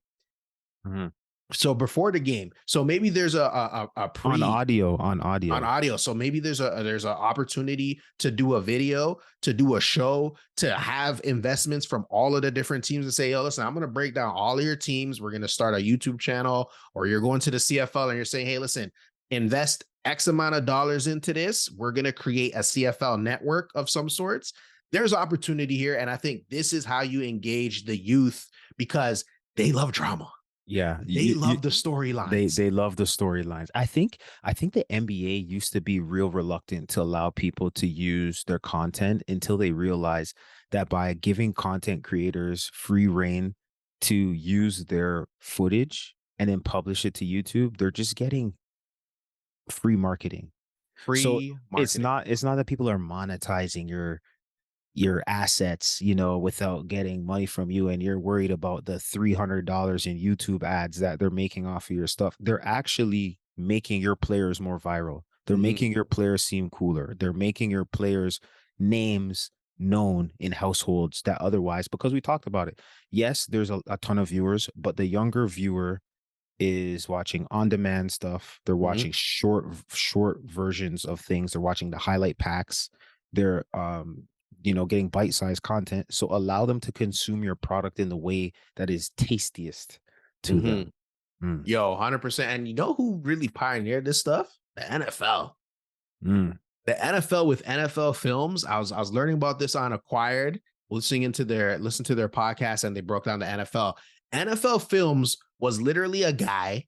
Mhm. So before the game, so maybe there's a On pre audio, on on audio. audio. So maybe there's an opportunity to do a video, to do a show, to have investments from all of the different teams and say, yo, listen, I'm going to break down all of your teams. We're going to start a YouTube channel, or you're going to the CFL and you're saying, hey, listen, invest X amount of dollars into this. We're going to create a CFL network of some sorts. There's opportunity here. And I think this is how you engage the youth, because they love drama. Yeah, They you love the storylines. they love the storylines. I think the NBA used to be real reluctant to allow people to use their content until they realize that by giving content creators free reign to use their footage and then publish it to YouTube, they're just getting free marketing. So Free it's marketing. not that people are monetizing your assets, without getting money from you, and you're worried about the $300 in YouTube ads that they're making off of your stuff. They're actually making your players more viral. They're Mhm. making your players seem cooler. They're making your players' names known in households that otherwise, because we talked about it. Yes, there's a ton of viewers, but the younger viewer is watching on-demand stuff. They're Mhm. watching short versions of things. They're watching the highlight packs. They're getting bite-sized content. So allow them to consume your product in the way that is tastiest to them. Mhm. Mm, Yo, 100%. And you know who really pioneered this stuff? The NFL. mm, The NFL with NFL Films. I was learning about this on Acquired, listen to their podcast, and they broke down the NFL. NFL Films was literally a guy,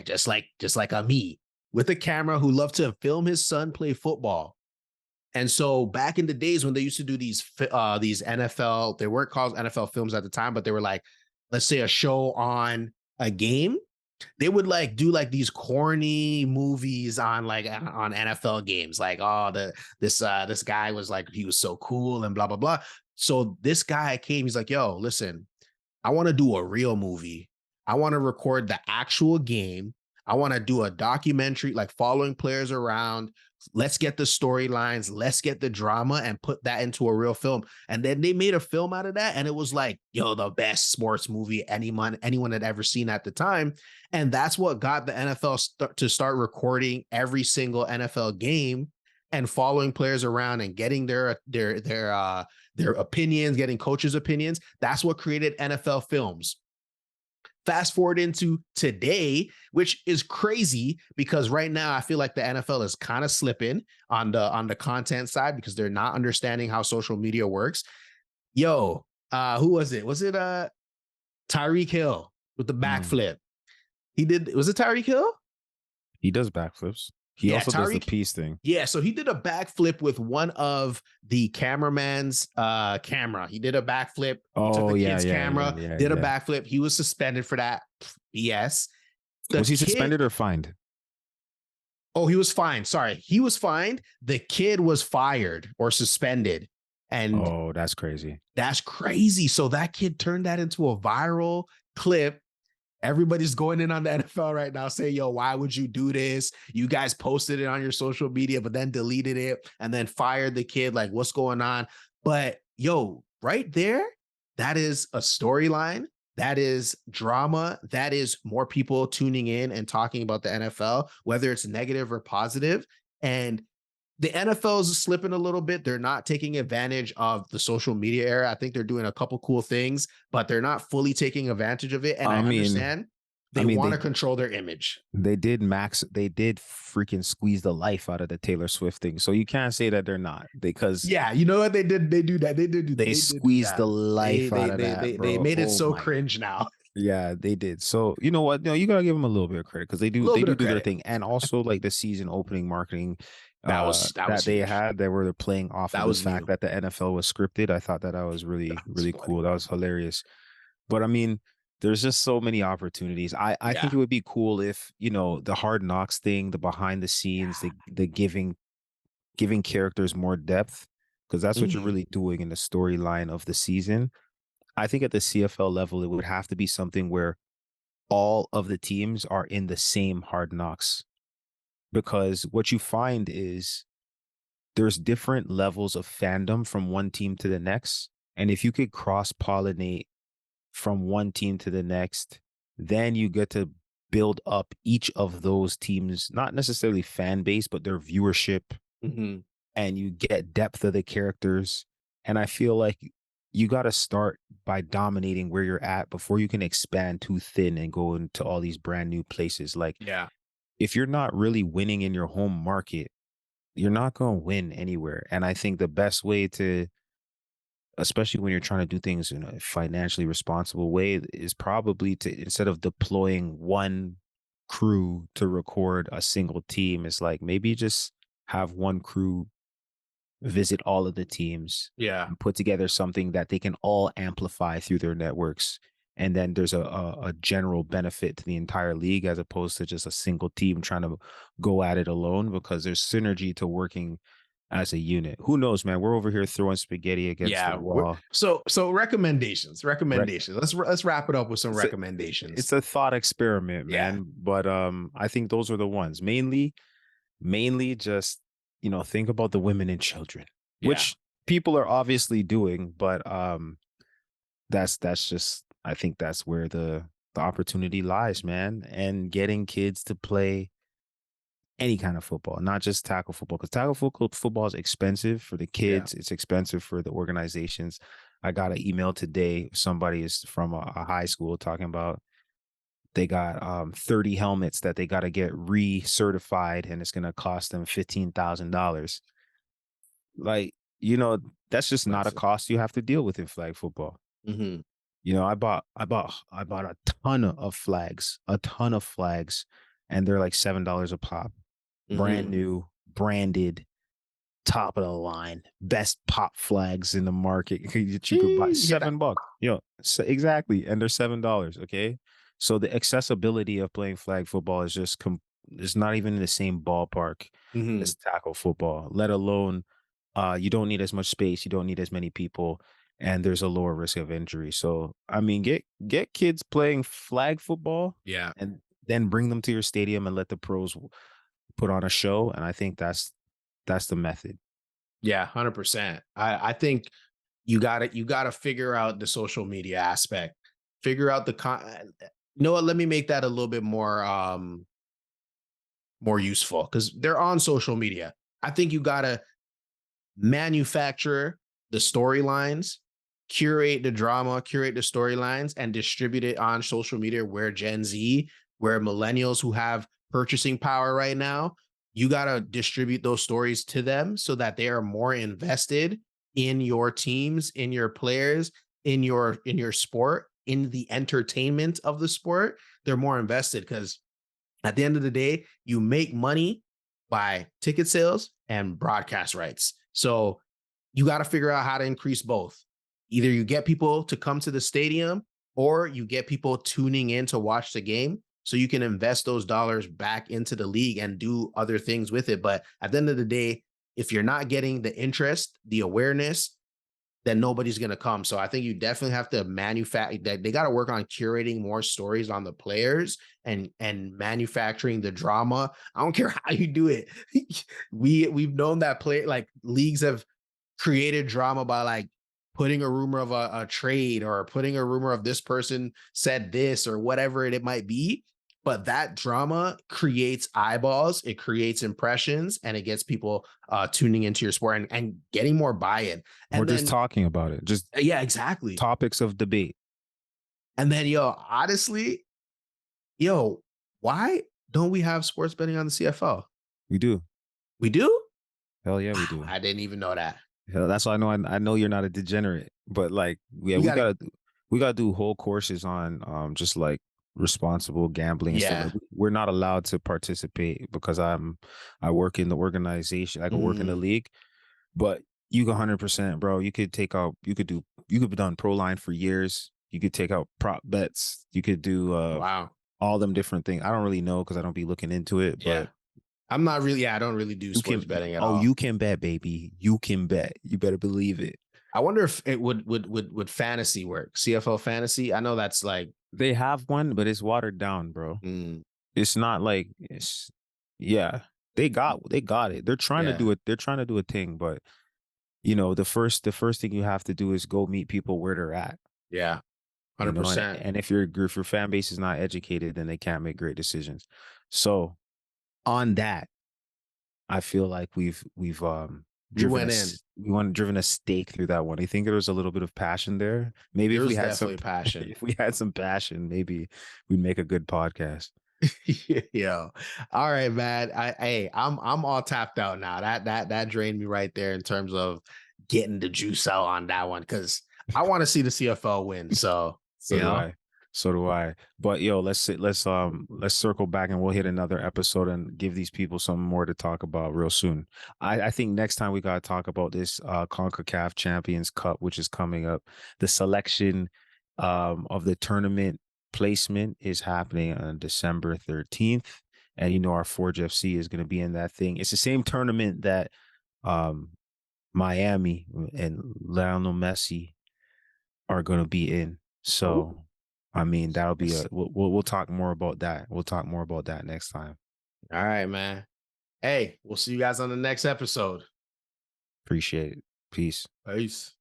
just like a me, with a camera, who loved to film his son play football. And so back in the days when they used to do these NFL, they weren't called NFL Films at the time, but they were like, let's say, a show on a game. They would like do like these corny movies on NFL games, like, oh, this guy was like, he was so cool and blah blah blah. So this guy came, he's like, yo, listen, I want to do a real movie. I want to record the actual game. I want to do a documentary, like following players around. Let's get the storylines, let's get the drama, and put that into a real film. And then they made a film out of that, and it was like, yo, the best sports movie anyone had ever seen at the time. And that's what got the NFL to start recording every single NFL game and following players around and getting their opinions, getting coaches' opinions. That's what created NFL Films. Fast forward into today, which is crazy, because right now I feel like the NFL is kind of slipping on the content side, because they're not understanding how social media works. Yo, who was it? Was it Tyreek Hill with the mm. backflip? Was it Tyreek Hill? He does backflips. He Yeah, also does the Tyreek. peace thing. Yeah, so he did a backflip with one of the cameraman's camera. He did a backflip. He took Oh the yeah, kid's yeah, yeah, camera, yeah, did a yeah. backflip. He was suspended for that. Yes. The Was he kid, suspended or fined? oh, he was fined. Sorry. He was fined. The kid was fired or suspended. And Oh, that's crazy. that's crazy. So that kid turned that into a viral clip. Everybody's going in on the NFL right now saying, yo, why would you do this? You guys posted it on your social media, but then deleted it and then fired the kid. Like, what's going on? But yo, right there, that is a storyline. That is drama. That is more people tuning in and talking about the NFL, whether it's negative or positive. And the NFL is slipping a little bit. They're not taking advantage of the social media era. I think they're doing a couple cool things, but they're not fully taking advantage of it. And I I mean, understand I they mean, want they to control their image. they did freaking squeeze the life out of the Taylor Swift thing. So you can't say that they're not, because Yeah, you know what they did? They do that. they They did do squeezed that. the life out of that, They bro. made it Oh so my. cringe now. Yeah, they did. So you know what? No, you gotta give them a little bit of credit, because A little they bit do of do their credit. thing. And also like the season opening marketing That was that they huge. had, that were they're playing off of That the was fact new. that the NFL was scripted. I thought that was That really, was really funny. cool. That was hilarious. But I mean, there's just so many opportunities. I think Yeah. it would be cool if, the hard knocks thing, the behind the scenes, Yeah. the giving characters more depth, because that's what you're Mhm. really doing in the storyline of the season. I think at the CFL level, it would have to be something where all of the teams are in the same hard knocks, because what you find is there's different levels of fandom from one team to the next. And if you could cross pollinate from one team to the next, then you get to build up each of those teams, not necessarily fan base, but their viewership, Mhm. and you get depth of the characters. And I feel like you got to start by dominating where you're at before you can expand too thin and go into all these brand new places. Like, Yeah. if you're not really winning in your home market, you're not going to win anywhere. And I think the best way to, especially when you're trying to do things in a financially responsible way, is probably to, instead of deploying one crew to record a single team, is like maybe just have one crew visit all of the teams Yeah. and put together something that they can all amplify through their networks. And then there's a general benefit to the entire league, as opposed to just a single team trying to go at it alone, because there's synergy to working as a unit. Who knows, man? We're over here throwing spaghetti against the Yeah. wall. So recommendations. Rec- Recommendations. Let's wrap it up with some it's a, recommendations. it's a thought experiment, Yeah. man. But I think those are the ones. Mainly just, think about the women and children, Yeah. which people are obviously doing, but that's just, I think that's where the opportunity lies, man. And getting kids to play any kind of football, not just tackle football, because football is expensive for the Yeah. kids. It's expensive for the organizations. I got an email today. Somebody is from a high school talking about they got 30 helmets that they got to get recertified, and it's going to cost them $15,000. Like, that's just not a Expensive. cost you have to deal with in flag football. Mm-hmm. I bought a ton of flags, and they're like $7 a pop. Brand Mm-hmm. new, branded, top of the line, best pop flags in the market that you could buy. You hear that? $7. So exactly. And they're $7. Okay. So the accessibility of playing flag football is just it's not even in the same ballpark Mm-hmm. as tackle football, let alone you don't need as much space, you don't need as many people, and there's a lower risk of injury. So I mean, get kids playing flag football, Yeah. and then bring them to your stadium and let the pros put on a show. And I think that's the method. Yeah. 100%. I think you gotta figure out the social media aspect. Figure out you know what? Let me make that a little bit more useful, because they're on social media. I think you gotta manufacture the storylines, curate the drama, curate the storylines, and distribute it on social media where Gen Z, where millennials who have purchasing power right now, you got to distribute those stories to them so that they are more invested in your teams, in your players, in your sport, in the entertainment of the sport. They're more invested because at the end of the day, you make money by ticket sales and broadcast rights. So you got to figure out how to increase both. Either you get people to come to the stadium, or you get people tuning in to watch the game, so you can invest those dollars back into the league and do other things with it. But at the end of the day, if you're not getting the interest, the awareness, then nobody's going to come. So I think you definitely have to manufacture that. They got to work on curating more stories on the players and manufacturing the drama. I don't care how you do it. We've known that leagues have created drama by like putting a rumor of a trade or putting a rumor of this person said this or whatever it might be. But that drama creates eyeballs, it creates impressions, and it gets people tuning into your sport and getting more buy-in. We're And just then, talking about it, just yeah, exactly. topics of debate. And then, yo, honestly, yo, why don't we have sports betting on the CFL? We do. We do? Hell yeah, we Wow, do. I didn't even know that. Hell, that's why I know you're not a degenerate, but like, yeah, We gotta, we gotta do whole courses on just like responsible gambling and stuff. yeah. Like, we're not allowed to participate because I work in the organization, I can work in the Mm, league, but you can 100%, bro. You could take out, you could be done pro line for years. You could take out prop bets. You could do wow. all them different things. I don't really know because I don't be looking into it, Yeah. but I'm not really, yeah, I don't really do you sports can. betting at Oh, all. you can bet, baby. You can bet. You better believe it. I wonder if it would fantasy work? CFL fantasy? I know that's like, They have one, but it's watered down, bro. mm, It's not like it's yeah. They got it. They're trying to yeah, do it. They're trying to do a thing, but you know, the first thing you have to do is go meet people where they're at. yeah, You know, 100%. and if your fan base is not educated, then they can't make great decisions. So on that, I feel like we've We went in. driven a stake through that one. I think there was a little bit of passion there. Maybe if we There's had some definitely passion. if we had some passion, maybe we'd make a good podcast. Yo, all right, man. I'm all tapped out now. That drained me right there in terms of getting the juice out on that one because I want to see the CFL win. So So do I. So do I. But yo, let's circle back and we'll hit another episode and give these people something more to talk about real soon. I think next time we gotta talk about this CONCACAF Champions Cup, which is coming up. The selection of the tournament placement is happening on December 13th. And you know our Forge FC is gonna be in that thing. It's the same tournament that um Miami and Lionel Messi are going to be in. Ooh, So, I mean, that'll be nice. we'll talk more about that. We'll talk more about that next time. All right, man. Hey, we'll see you guys on the next episode. Appreciate it. Peace. Peace.